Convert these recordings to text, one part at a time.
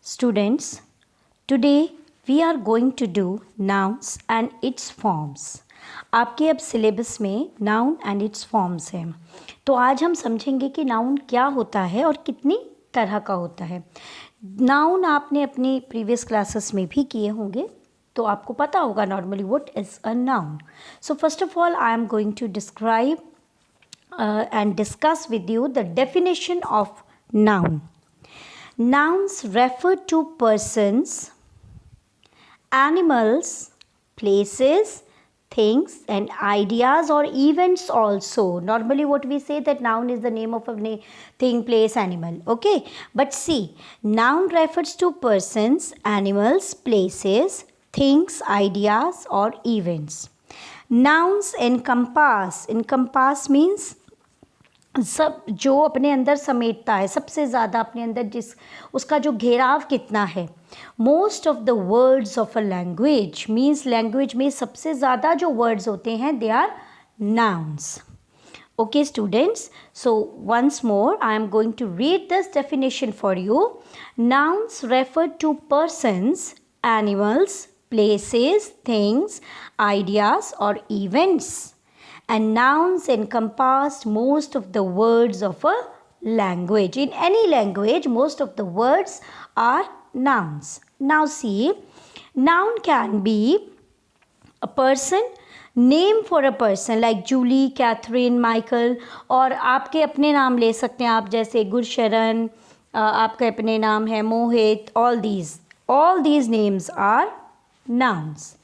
Students, today we are going to do nouns and its forms. आपके अब syllabus में noun and it's forms हैं, तो आज हम समझेंगे कि नाउन क्या होता है और कितनी तरह का होता है. नाउन आपने अपनी प्रीवियस क्लासेस में भी किए होंगे, तो आपको पता होगा normally what is a noun. So first of all I am going to describe and discuss with you the definition of noun. Nouns refer to persons, animals, places, things and ideas or events also. Normally what we say that noun is the name of a thing, place, animal. Okay, but see, noun refers to persons, animals, places, things, ideas or events. Nouns encompass means सब जो अपने अंदर समेटता है, सबसे ज़्यादा अपने अंदर जिस उसका जो घेराव कितना है. Most of the words of a language means language में सबसे ज़्यादा जो वर्ड्स होते हैं they are nouns. Okay students, so once more I am going to read this definition for you. Nouns refer to persons, animals, places, things, ideas or events. And nouns encompass most of the words of a language. In any language, most of the words are nouns. Now see, noun can be a person, name for a person like Julie, Catherine, Michael, और आपके अपने नाम ले सकते हैं आप, जैसे गुरशरण, आपके अपने नाम है मोहित. all these names are nouns.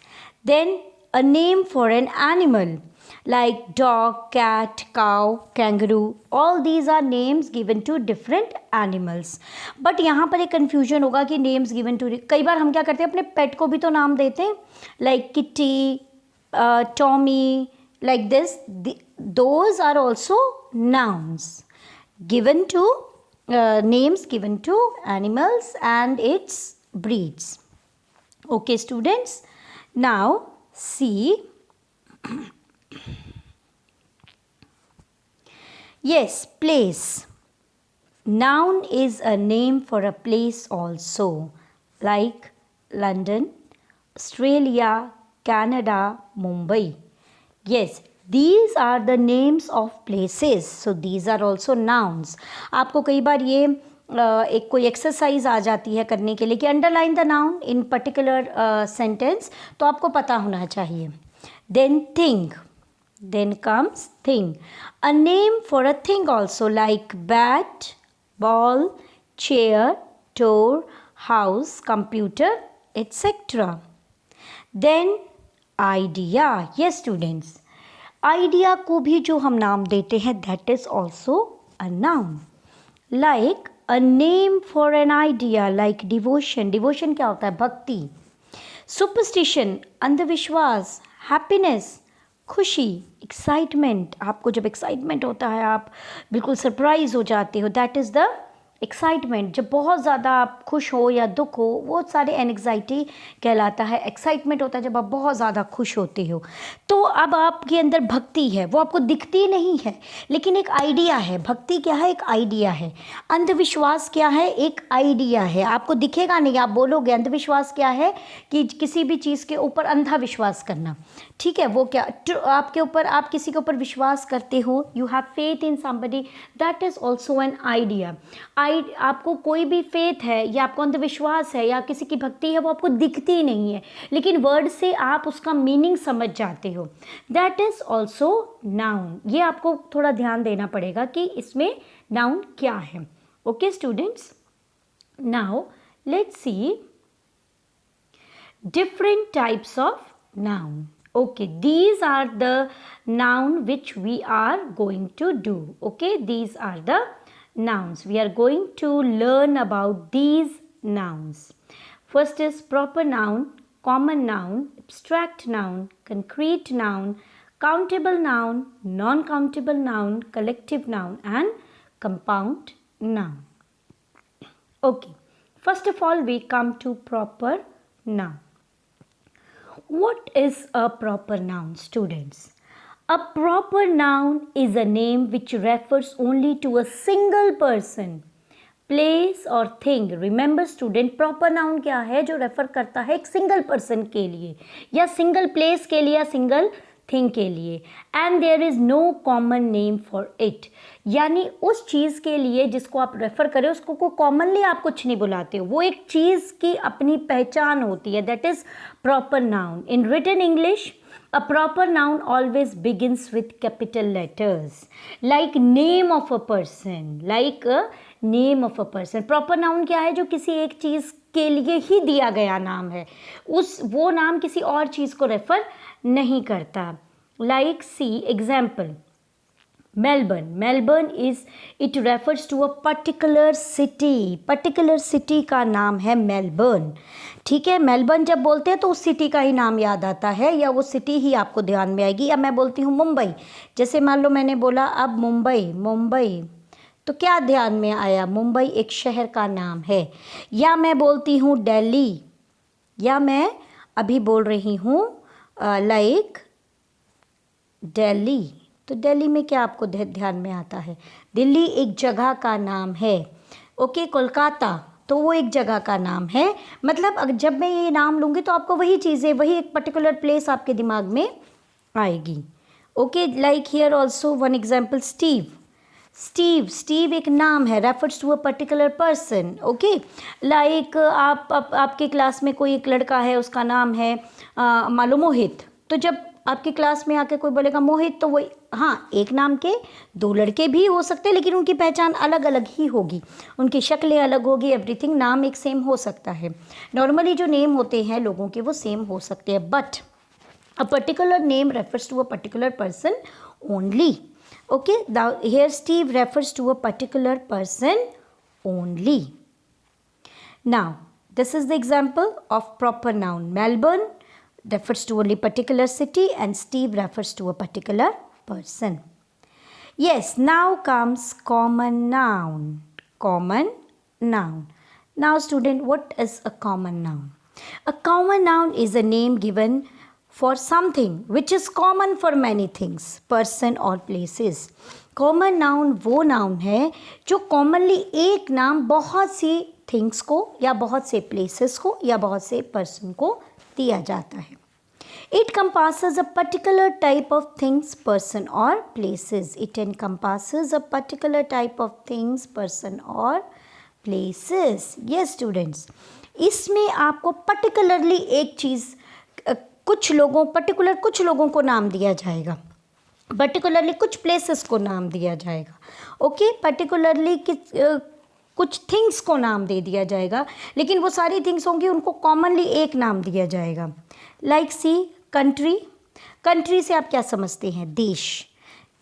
Then a name for an animal like dog, cat, cow, kangaroo. All these are names given to different animals. But यहाँ पर एक confusion होगा कि names given to, कई बार हम क्या करते हैं अपने pet को भी तो नाम देते हैं like kitty, Tommy, like this. Those are also nouns given to names given to animals and its breeds. Okay students, now see. Yes, place. Noun is a name for a place also, like London, Australia, Canada, Mumbai. Yes, these are the names of places. So these are also nouns. आपको कई बार ये एक कोई exercise आ जाती है करने के लिए कि underline the noun in particular sentence, तो आपको पता होना चाहिए. Then think. Then comes thing. A name for a thing also, like bat, ball, chair, door, house, computer, etc. Then idea. Yes students, idea को भी जो हम नाम देते हैं that is also a noun. Like a name for an idea like devotion. Devotion क्या होता है? भक्ति. Superstition, अंधविश्वास. Happiness, खुशी. एक्साइटमेंट, आपको जब एक्साइटमेंट होता है आप बिल्कुल सरप्राइज हो जाते हो, दैट इज़ द एक्साइटमेंट. जब बहुत ज़्यादा आप खुश हो या दुख हो, वो सारे एनग्जाइटी कहलाता है. एक्साइटमेंट होता है जब आप बहुत ज़्यादा खुश होते हो. तो अब आपके अंदर भक्ति है, वो आपको दिखती नहीं है लेकिन एक आइडिया है. भक्ति क्या है? एक आइडिया है. अंधविश्वास क्या है? एक आइडिया है. आपको दिखेगा नहीं, आप बोलोगे. अंधविश्वास क्या है? कि किसी भी चीज़ के ऊपर अंधा विश्वास करना. ठीक है, वो क्या आपके ऊपर, आप किसी के ऊपर विश्वास करते हो, you have faith in somebody, that is also an idea. आपको कोई भी फेथ है या आपको अंधविश्वास है या किसी की भक्ति है, वो आपको दिखती नहीं है लेकिन वर्ड से आप उसका मीनिंग समझ जाते हो, दैट इज़ ऑल्सो नाउन. ये आपको थोड़ा ध्यान देना पड़ेगा कि इसमें नाउन क्या है. Okay students, now let's see different types of noun. Okay, these are the noun which we are going to do. Okay, these are the nouns. We are going to learn about these nouns. First is proper noun, common noun, abstract noun, concrete noun, countable noun, non-countable noun, collective noun and compound noun. Okay, first of all we come to proper noun. What is a proper noun, students? A proper noun is a name which refers only to a single person, place और thing. Remember student, proper noun क्या है? जो refer करता है एक single person के लिए या सिंगल प्लेस के लिए या सिंगल थिंग के लिए। And there is no common name for it, यानी उस चीज़ के लिए जिसको आप रेफर करें उसको को कॉमनली आप कुछ नहीं बुलाते हो, वो एक चीज़ की अपनी पहचान होती है। That is proper noun. In written English, a proper noun always begins with capital letters, like name of a person, like a name of a person. Proper noun क्या है? जो किसी एक चीज़ के लिए ही दिया गया नाम है, वो नाम किसी और चीज़ को रेफर नहीं करता। Like see example, Melbourne is, it refers to a particular city का नाम है मेलबर्न। ठीक है, मेलबर्न जब बोलते हैं तो उस सिटी का ही नाम याद आता है या वो सिटी ही आपको ध्यान में आएगी। या मैं बोलती हूँ मुंबई, जैसे मान लो मैंने बोला अब मुंबई तो क्या ध्यान में आया? मुंबई एक शहर का नाम है। या मैं बोलती हूँ दिल्ली, या मैं अभी बोल रही हूँ लाइक दिल्ली, तो दिल्ली में क्या आपको ध्यान में आता है? दिल्ली एक जगह का नाम है। ओके, कोलकाता तो वो एक जगह का नाम है। मतलब अगर जब मैं ये नाम लूँगी तो आपको वही चीज़ें, वही एक पर्टिकुलर प्लेस आपके दिमाग में आएगी। Okay, like here also one example, Steve एक नाम है, refers to a particular person. Okay, like आपके क्लास में कोई एक लड़का है, उसका नाम है मान लो मोहित, तो जब आपकी क्लास में आके कोई बोलेगा मोहित, तो वो हाँ, एक नाम के दो लड़के भी हो सकते हैं लेकिन उनकी पहचान अलग अलग ही होगी, उनकी शक्लें अलग होगी, एवरीथिंग। नाम एक सेम हो सकता है। नॉर्मली जो नेम होते हैं लोगों के वो सेम हो सकते हैं, but a particular name refers to a particular person only. Okay, here Steve refers to a particular person only. Now this is the example of proper noun. Melbourne refers to only particular city and Steve refers to a particular person. Yes, now comes common noun. Now student, what is a common noun? A common noun is a name given for something which is common for many things, person or places. Common noun वो noun है जो commonly एक नाम बहुत see things को या बहुत से प्लेसेस को या बहुत से पर्सन को दिया जाता है। It encompasses a particular type of things, person or places. It encompasses a particular type of things, person or places. Yes students, इसमें आपको पर्टिकुलरली एक चीज़ कुछ लोगों को नाम दिया जाएगा, पर्टिकुलरली कुछ प्लेसेस को नाम दिया जाएगा। ओके, पर्टिकुलरली कुछ थिंग्स को नाम दे दिया जाएगा, लेकिन वो सारी थिंग्स होंगी उनको कॉमनली एक नाम दिया जाएगा। लाइक सी कंट्री से आप क्या समझते हैं? देश,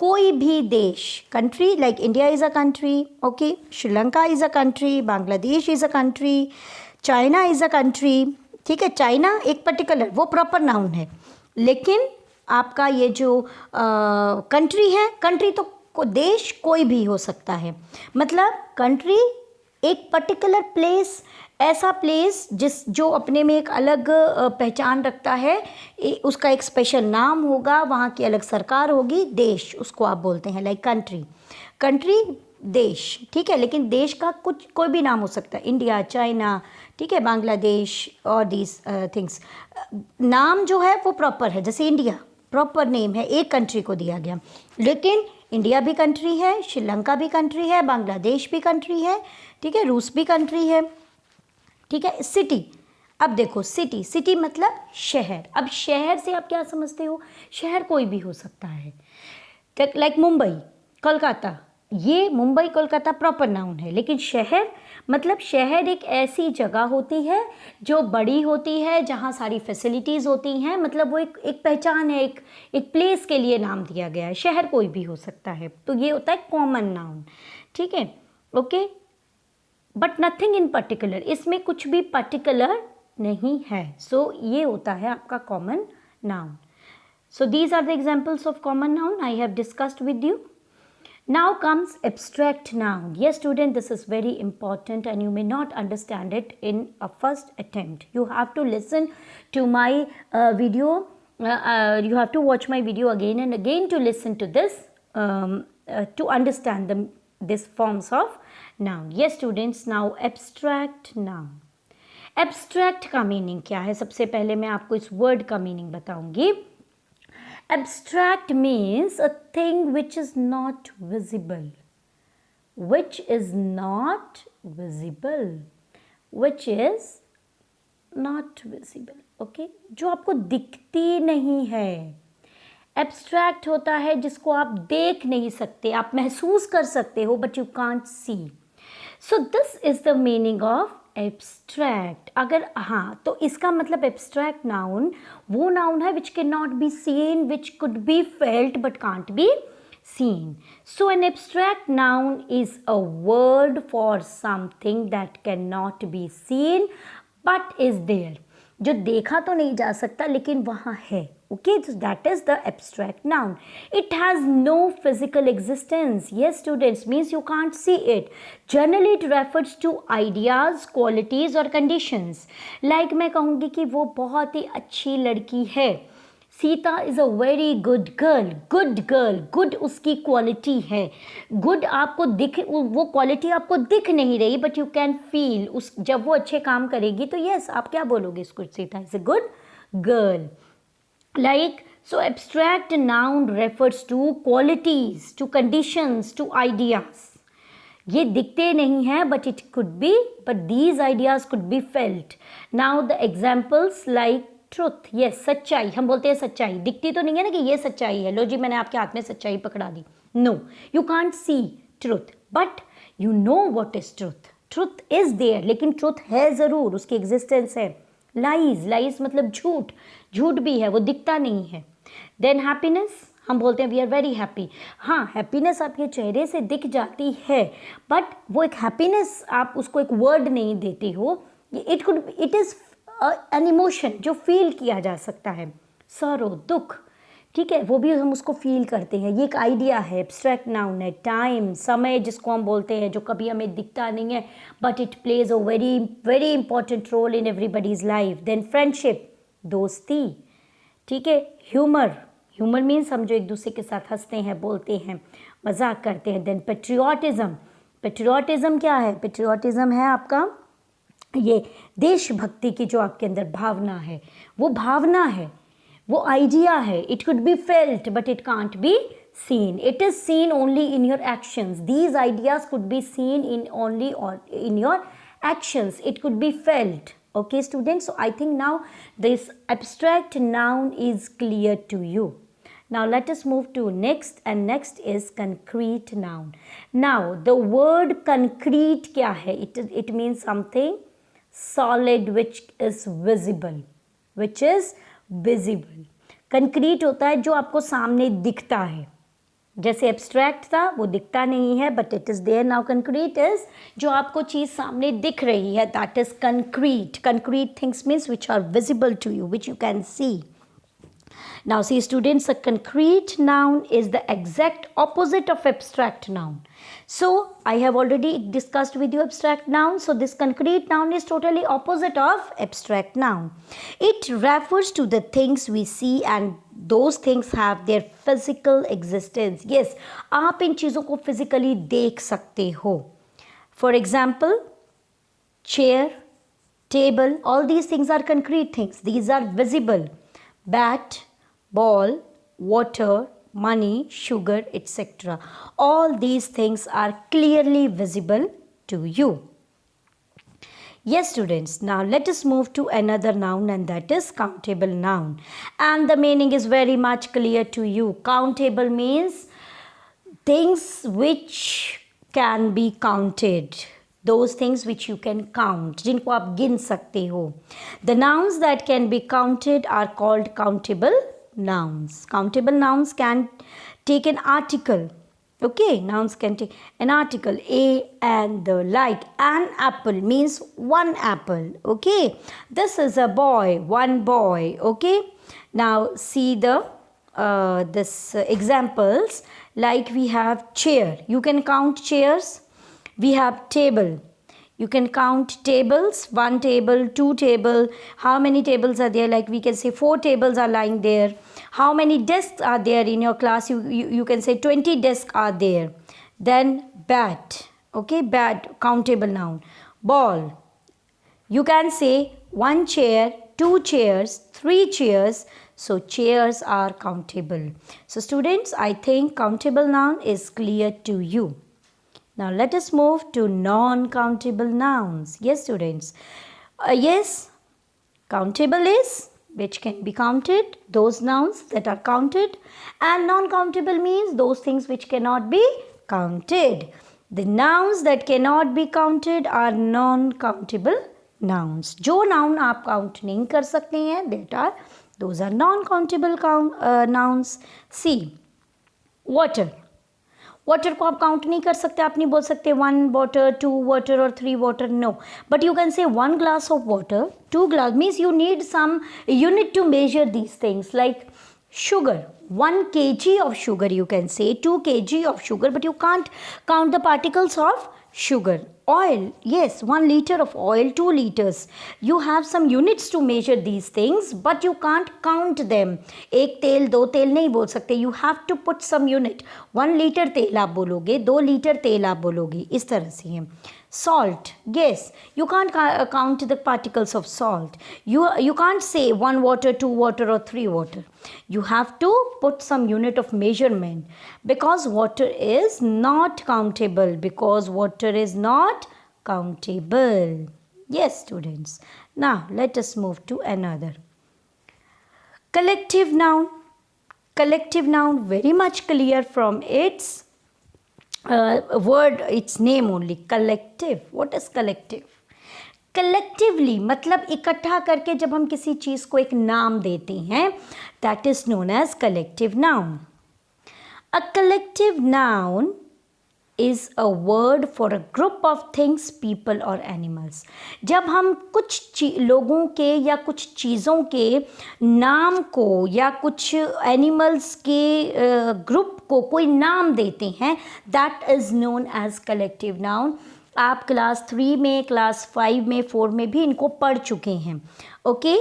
कोई भी देश। Country like India is a country, okay, Sri Lanka is a country, Bangladesh is a country, China is a country. ठीक है, चाइना एक पर्टिकुलर वो प्रॉपर नाउन है, लेकिन आपका ये जो कंट्री है, कंट्री तो देश कोई भी हो सकता है। मतलब कंट्री एक पर्टिकुलर प्लेस, ऐसा प्लेस जो अपने में एक अलग पहचान रखता है, उसका एक स्पेशल नाम होगा, वहाँ की अलग सरकार होगी। देश उसको आप बोलते हैं लाइक कंट्री देश। ठीक है, लेकिन देश का कोई भी नाम हो सकता है, इंडिया, चाइना, ठीक है, बांग्लादेश और दीज थिंग्स। नाम जो है वो प्रॉपर है, जैसे इंडिया प्रॉपर नेम है, एक कंट्री को दिया गया, लेकिन इंडिया भी कंट्री है, श्रीलंका भी कंट्री है, बांग्लादेश भी कंट्री है, ठीक है, रूस भी कंट्री है। ठीक है, सिटी, अब देखो सिटी मतलब शहर। अब शहर से आप क्या समझते हो? शहर कोई भी हो सकता है, लाइक मुंबई, कोलकाता। ये मुंबई कोलकाता प्रॉपर नाउन है, लेकिन शहर मतलब शहर एक ऐसी जगह होती है जो बड़ी होती है, जहाँ सारी फैसिलिटीज़ होती हैं, मतलब वो एक पहचान है, एक प्लेस के लिए नाम दिया गया है। शहर कोई भी हो सकता है, तो ये होता है कॉमन नाउन। ठीक है, okay, but nothing in particular, इसमें कुछ भी पर्टिकुलर नहीं है, सो ये होता है आपका common noun. So these are the examples of common noun I have discussed with you. Now comes abstract noun. Yes student, this is very important and you may not understand it in a first attempt. You have to listen to my video. You have to watch my video again and again to listen to this to understand the this forms of noun. Yes students, now abstract noun. Abstract का meaning क्या है? सबसे पहले मैं आपको इस word का meaning बताऊंगी. Abstract means a thing which is not visible, which is not visible, which is not visible. Okay, जो आपको दिखती नहीं है. एब्स्ट्रैक्ट होता है जिसको आप देख नहीं सकते, आप महसूस कर सकते हो but you can't C. So this is the meaning of abstract. अगर हाँ, तो इसका मतलब एब्स्ट्रैक्ट नाउन वो नाउन है which can not be seen, which could be felt but can't be seen. So an abstract noun is a word for something that cannot be seen but is there. जो देखा तो नहीं जा सकता लेकिन वहाँ है. Okay, so that is the abstract noun. It has no physical existence. Yes students, means you can't see it. Generally it refers to ideas, qualities or conditions. Like मैं कहूँगी कि वो बहुत ही अच्छी लड़की है. Sita is a very good girl. Good girl, good उसकी quality है. गुड आपको दिख, वो क्वालिटी आपको दिख नहीं रही बट यू कैन फील उस, जब वो अच्छे काम करेगी तो यस आप क्या बोलोगे इसको, Sita is a good girl. Like so abstract noun refers to qualities, to conditions, to ideas. ये दिखते नहीं हैं but it could be, but these ideas could be felt. Now the examples like truth. Yes, सच्चाई. हम बोलते हैं सच्चाई दिखती तो नहीं है ना कि ये सच्चाई है. लो जी मैंने आपके हाथ में सच्चाई पकड़ा दी. No, you can't see truth but you know what is truth. Truth is there, लेकिन ट्रुथ है ज़रूर, उसकी एग्जिस्टेंस है. लाइज, लाइज मतलब झूठ, झूठ भी है, वो दिखता नहीं है. देन हैप्पीनेस, हम बोलते हैं वी आर वेरी हैप्पी. हाँ, हैप्पीनेस आपके चेहरे से दिख जाती है बट वो एक हैप्पीनेस आप उसको एक वर्ड नहीं देते हो. इट इज़ एन इमोशन जो फील किया जा सकता है. सरो, दुख, ठीक है, वो भी हम उसको फील करते हैं. ये एक आइडिया है, एब्स्ट्रैक्ट नाउन है. टाइम, समय जिसको हम बोलते हैं, जो कभी हमें दिखता नहीं है but it plays a very very important role in everybody's life. Then friendship, दोस्ती, ठीक है. ह्यूमर, ह्यूमर मीन्स हम जो एक दूसरे के साथ हंसते हैं, बोलते हैं, मजाक करते हैं. Then patriotism. पेट्रियाटिज्म क्या है? पेट्रियाटिज्म है आपका ये देशभक्ति की जो आपके अंदर भावना है, वो भावना है, वो आइडिया है. It could be felt but it can't be seen. It is seen only in your actions. These ideas could be seen in only or in your actions. It could be felt. Okay students, so I think now this abstract noun is clear to you. Now let us move to next, and next is concrete noun. Now the word concrete क्या है? It means something solid which is visible, which is visible. concrete होता है जो आपको सामने दिखता है. जैसे एब्स्ट्रैक्ट था वो दिखता नहीं है but it is there. Now concrete is जो आपको चीज़ सामने दिख रही है, that is concrete. Concrete things means which are visible to you, which you can see. Now see students, a concrete noun is the exact opposite of abstract noun. So I have already discussed with you abstract noun. So this concrete noun is totally opposite of abstract noun. It refers to the things we see and those things have their physical existence. Yes, आप इन चीज़ों को physically देख सकते हो. For example, chair, table, all these things are concrete things. These are visible. Bat, ball, water, money, sugar, etc. All these things are clearly visible to you. Yes students, now let us move to another noun, and that is countable noun. And the meaning is very much clear to you. Countable means things which can be counted. Those things which you can count, जिनको आप गिन सकते हो. The nouns that can be counted are called countable nouns. Countable nouns can take an article. Okay, nouns can take an article, a and the. Like an apple means one apple. Okay, this is a boy, one boy. Okay, now see the examples. Like we have chair, you can count chairs. We have table, you can count tables, one table, two table. How many tables are there? Like we can say 4 tables are lying there. How many desks are there in your class? You can say 20 desks are there. Then bat, okay, bat, countable noun. Ball, you can say one chair, two chairs, three chairs. So chairs are countable. So students, I think countable noun is clear to you. Now let us move to non-countable nouns. Yes, students. Yes, countable is which can be counted, those nouns that are counted, and non-countable means those things which cannot be counted. The nouns that cannot be counted are non-countable nouns. जो noun आप count नहीं कर सकते हैं, that are those are non-countable nouns. See, water. Water को आप count नहीं कर सकते, आप नहीं बोल सकते 1 वाटर, 2 वाटर और 3 water, no. But you can say 1 glass of water, 2 glass, means you need some unit to measure these things, like sugar, 1 kg of sugar, you can say 2 kg of sugar, but you can't count the particles of sugar. Oil, yes, 1 liter of oil, 2 liters, you have some units to measure these things, but you can't count them. एक तेल, दो तेल नहीं बोल सकते, you have to put some unit. 1 liter तेल आप बोलोगे, 2 liter तेल आप बोलोगे, इस तरह से है. Salt, yes, you can't count the particles of salt. You can't say 1 water, 2 water or 3 water. You have to put some unit of measurement, because water is not countable, Yes, students. Now let us move to another. Collective noun. Collective noun, very much clear from its word, its name only. Collective. What is collective? Collectively मतलब इकट्ठा करके जब हम किसी चीज़ को एक नाम देते हैं, that is known as collective noun. A collective noun is a word for a group of things, people or animals. जब हम कुछ लोगों के या कुछ चीज़ों के नाम को या कुछ एनिमल्स के ग्रुप को कोई नाम देते हैं, that is known as collective noun. आप क्लास 3 में, क्लास 5 में, 4 में भी इनको पढ़ चुके हैं. Okay,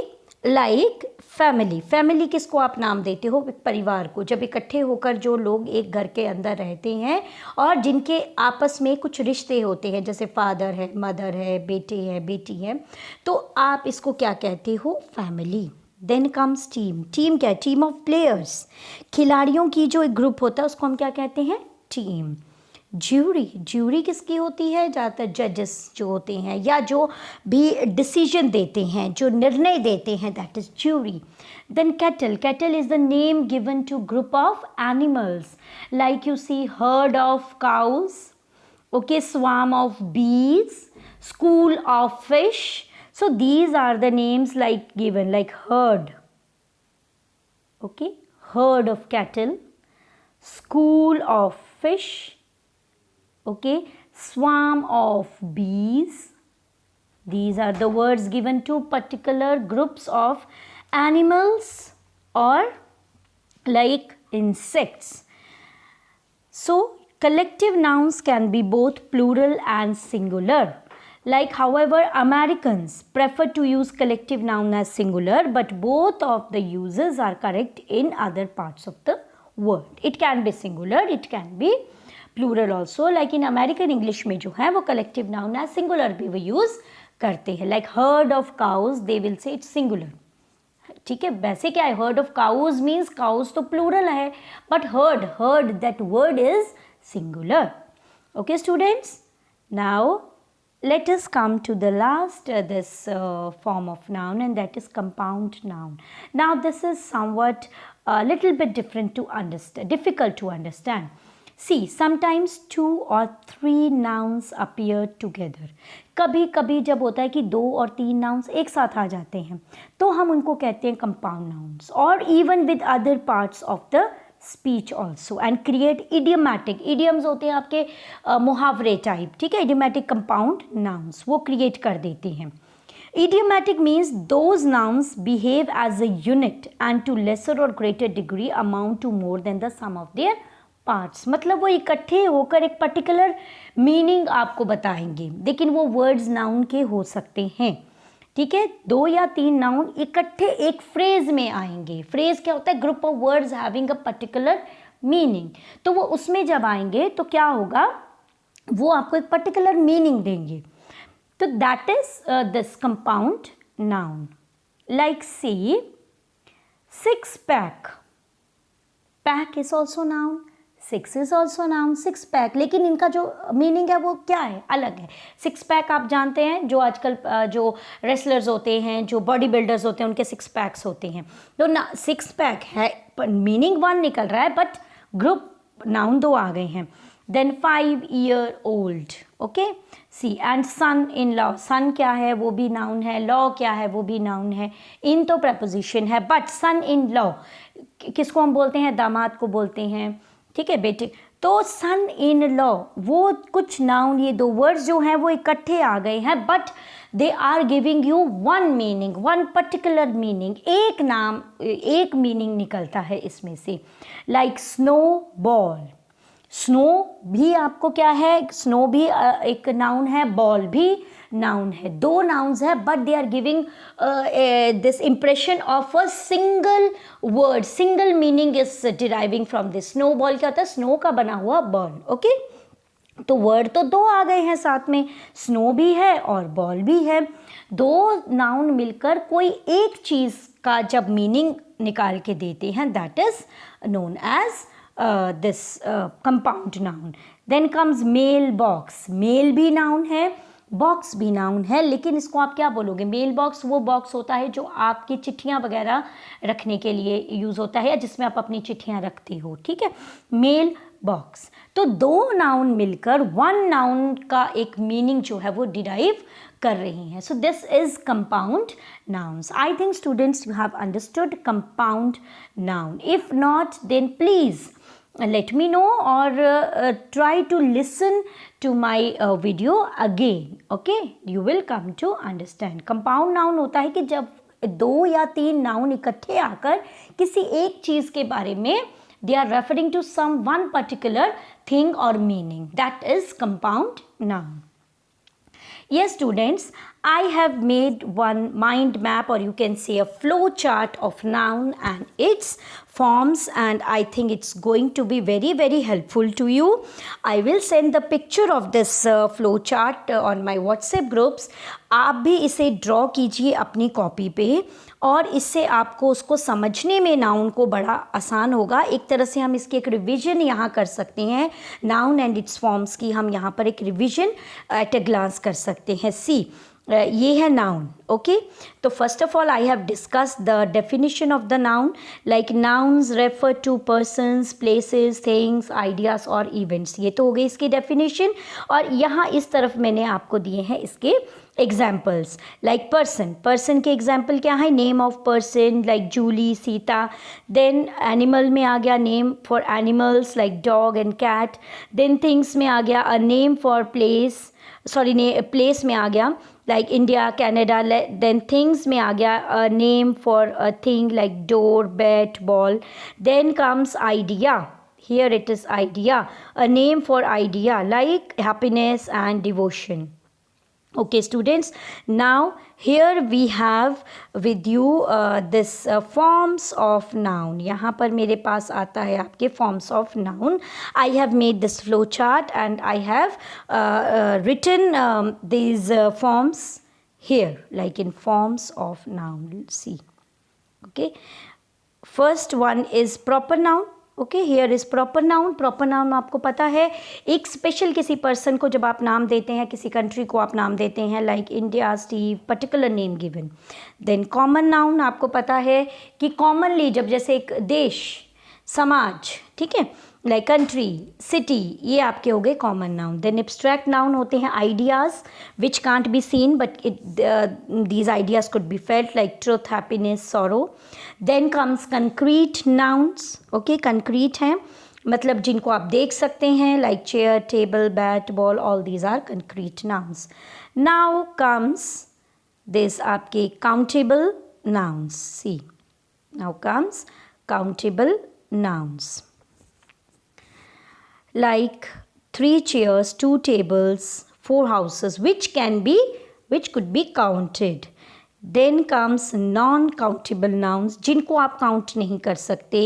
like family. फैमिली किसको आप नाम देते हो? एक परिवार को. जब इकट्ठे होकर जो लोग एक घर के अंदर रहते हैं और जिनके आपस में कुछ रिश्ते होते हैं, जैसे फादर है, मदर है, बेटे हैं, बेटी है, तो आप इसको क्या कहते हो? Family. Then comes team. Team क्या है? Team of players. खिलाड़ियों की जो एक ग्रुप होता है उसको हम क्या कहते हैं? टीम. ज्यूरी. ज्यूरी किसकी होती है? ज़्यादातर जजेस जो होते हैं या जो भी डिसीजन देते हैं, जो निर्णय देते हैं, that is jury. Then cattle. Cattle is the name given to group of animals, like you see herd of cows, okay, swarm of bees, school of fish. So these are the names like given, like herd, okay, herd of cattle, school of fish, okay, swarm of bees. These are the words given to particular groups of animals or like insects. So collective nouns can be both plural and singular. Like, however, Americans prefer to use collective noun as singular, but both of the uses are correct in other parts of the word. It can be singular, it can be plural also. Like in American English में जो है वो collective noun as singular भी वो use करते हैं. Like herd of cows, they will say it's singular. ठीक है, वैसे क्या है? herd of cows means cows तो plural है, but herd that word is singular. Okay students, now let us come to the last form of noun, and that is compound noun. Now this is somewhat a little bit different to understand, difficult to understand. See, sometimes 2 or 3 nouns appear together. कभी कभी जब होता है कि 2 और 3 nouns एक साथ आ जाते हैं तो हम उनको कहते हैं compound nouns, or even with other parts of the speech also, and create idiomatic. Idioms होते हैं आपके मुहावरे टाइप, ठीक है, इडियमैटिक कंपाउंड नाउन्स वो क्रिएट कर देते हैं. Idiomatic means those nouns behave as a unit and to lesser or greater degree amount to more than the sum of their parts. मतलब वो इकट्ठे होकर एक पर्टिकुलर मीनिंग आपको बताएंगे, लेकिन वो वर्ड्स नाउन के हो सकते हैं. ठीक है, 2 या 3 नाउन इकट्ठे एक फ्रेज में आएंगे. फ्रेज क्या होता है? Group of words having a particular meaning. तो वो उसमें जब आएंगे तो क्या होगा, वो आपको एक पर्टिकुलर मीनिंग देंगे। तो that is this compound noun. Like see, six pack, pack is also noun, six is also noun, six pack, लेकिन इनका जो मीनिंग है वो क्या है, अलग है। सिक्स पैक आप जानते हैं, जो आजकल जो रेसलर्स होते हैं, जो बॉडी बिल्डर्स होते हैं, उनके सिक्स पैक्स होते हैं। तो ना सिक्स पैक है, पर मीनिंग वन निकल रहा है, बट ग्रुप नाउन दो आ गए हैं। Then 5 year old, okay see, and son in law, son क्या है, वो भी नाउन है, लॉ क्या है, वो भी नाउन है। इन तो प्रपोजिशन है, बट सन इन लॉ किसको हम बोलते हैं, दामाद को बोलते हैं, ठीक है बेटे। तो सन इन लॉ, वो कुछ नाउन, ये दो वर्ड्स जो हैं वो इकट्ठे आ गए हैं, but they are giving you one meaning, one particular meaning, एक नाम, एक मीनिंग निकलता है इसमें से। लाइक स्नो बॉल, स्नो भी आपको क्या है, स्नो भी एक नाउन है, बॉल भी नाउन है, दो नाउन्स है, but they are giving this impression of a single word, single meaning is deriving from this. Snowball क्या होता है, स्नो का बना हुआ बॉल, ओके। तो वर्ड तो दो आ गए हैं साथ में, स्नो भी है और बॉल भी है। दो नाउन मिलकर कोई एक चीज़ का जब मीनिंग निकाल के देते हैं, that is known as this compound noun. Then comes mail box, mail भी नाउन है, बॉक्स भी नाउन है, लेकिन इसको आप क्या बोलोगे, मेल बॉक्स वो बॉक्स होता है जो आपकी चिट्ठियाँ वगैरह रखने के लिए यूज़ होता है, या जिसमें आप अपनी चिट्ठियाँ रखते हो, ठीक है, मेल बॉक्स। तो दो नाउन मिलकर वन नाउन का एक मीनिंग जो है वो डिराइव कर रही हैं। So this is compound nouns. I think students you have understood compound noun. If not, then please let me know, or try to listen to my video again. Okay, you will come to understand. Compound noun होता है कि जब दो या तीन noun इकट्ठे आकर किसी एक चीज़ के बारे में they are referring to some one particular thing or meaning. That is compound noun. Yes students, I have made one mind map, or you can say a flow chart of noun and its forms, and I think it's going to be very very helpful to you. I will send the picture of this flow chart on my WhatsApp groups. आप भी इसे draw कीजिए अपनी copy पे, और इससे आपको उसको समझने में नाउन को बड़ा आसान होगा। एक तरह से हम इसकी एक रिवीजन यहाँ कर सकते हैं, नाउन एंड इट्स फॉर्म्स की हम यहाँ पर एक रिवीजन एट अ ग्लांस कर सकते हैं। सी, ये है नाउन, ओके। तो first of all I have discuss the definition of the noun, like nouns refer to persons, places, things, ideas और इवेंट्स। ये तो हो गई इसकी डेफिनेशन, और यहाँ इस तरफ मैंने आपको दिए हैं इसके एग्जाम्पल्स। लाइक पर्सन, पर्सन के एग्जाम्पल क्या है, name of person like Julie, Sita. Then animal में आ गया name for animals like dog and cat. Then things में आ गया a name for place, sorry place में आ गया like India, Canada. Then things में आ गया a name for a thing like door, bat, ball. Then comes idea, here it is idea, a name for idea like happiness and devotion. Okay students, now here we have with you this forms of noun. यहाँ पर मेरे पास आता है आपके forms of noun. I have made this flow chart and I have written these forms here, like in forms of noun. Let's see. Okay, first one is proper noun. Okay, here is proper noun. Proper noun आपको पता है, एक special किसी person को जब आप नाम देते हैं, किसी कंट्री को आप नाम देते हैं, like India, Steve, particular name given. Then common noun, आपको पता है कि कॉमनली जब जैसे एक देश, समाज, ठीक है, लाइक कंट्री, सिटी, ये आपके हो गए common noun. Then abstract noun होते हैं ideas which can't be seen but these ideas could be felt like truth, happiness, sorrow. Then comes concrete nouns. Okay, concrete हैं मतलब जिनको आप देख सकते हैं, like chair, table, bat, ball, all these are concrete nouns. Now comes this आपके countable nouns. See, now comes countable nouns like 3 chairs, 2 tables, 4 houses which could be counted. Then comes non countable nouns जिनको आप count नहीं कर सकते,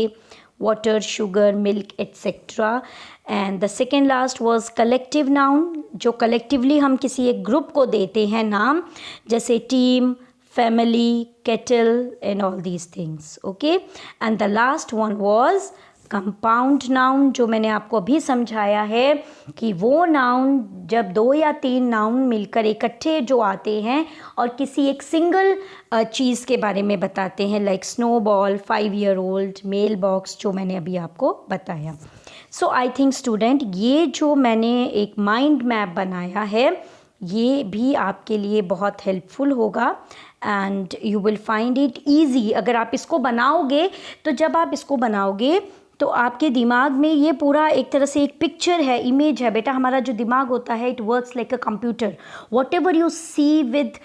water, sugar, milk, etc. And the second last was collective noun, जो collectively हम किसी एक group को देते हैं नाम, जैसे team, family, kettle and all these things. Okay, and the last one was compound noun, जो मैंने आपको अभी समझाया है कि वो नाउन जब 2 या 3 नाउन मिलकर इकट्ठे जो आते हैं और किसी एक सिंगल चीज़ के बारे में बताते हैं, like snowball, 5-year-old, mail box, जो मैंने अभी आपको बताया. सो आई थिंक स्टूडेंट, ये जो मैंने एक माइंड मैप बनाया है ये भी आपके लिए बहुत हेल्पफुल होगा and you will find it easy. अगर आप इसको बनाओगे तो जब आप इसको बनाओगे तो आपके दिमाग में ये पूरा एक तरह से एक पिक्चर है, इमेज है. बेटा हमारा जो दिमाग होता है, it works like a computer. Whatever you see with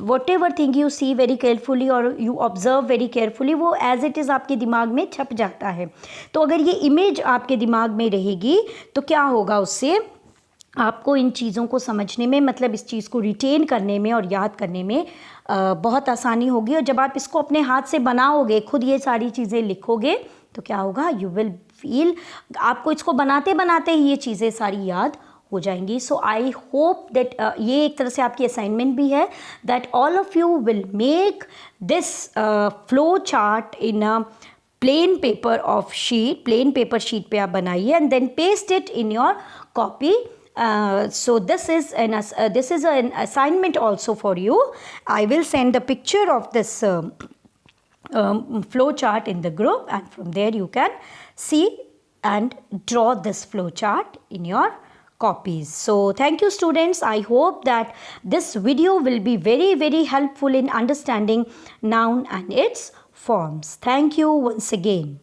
whatever thing you see very carefully और यू ऑब्जर्व वेरी केयरफुली, वो एज इट इज़ आपके दिमाग में छप जाता है. तो अगर ये इमेज आपके दिमाग में रहेगी तो क्या होगा, उससे आपको इन चीज़ों को समझने में, मतलब इस चीज़ को रिटेन करने में और याद करने में बहुत आसानी होगी. और जब आप इसको अपने हाथ से बनाओगे, खुद ये सारी चीज़ें लिखोगे, तो क्या होगा, यू विल फील, आपको इसको बनाते बनाते ही ये चीज़ें सारी याद हो जाएंगी. सो आई होप दैट ये एक तरह से आपकी असाइनमेंट भी है, that all of you will make this flow chart in a plain paper of sheet. Plain paper sheet पे आप बनाइए and then paste it in your copy. So this is an assignment also for you. I will send the picture of this flow chart in the group, and from there you can see and draw this flow chart in your copies. So thank you students. I hope that this video will be very, very helpful in understanding noun and its forms. Thank you once again.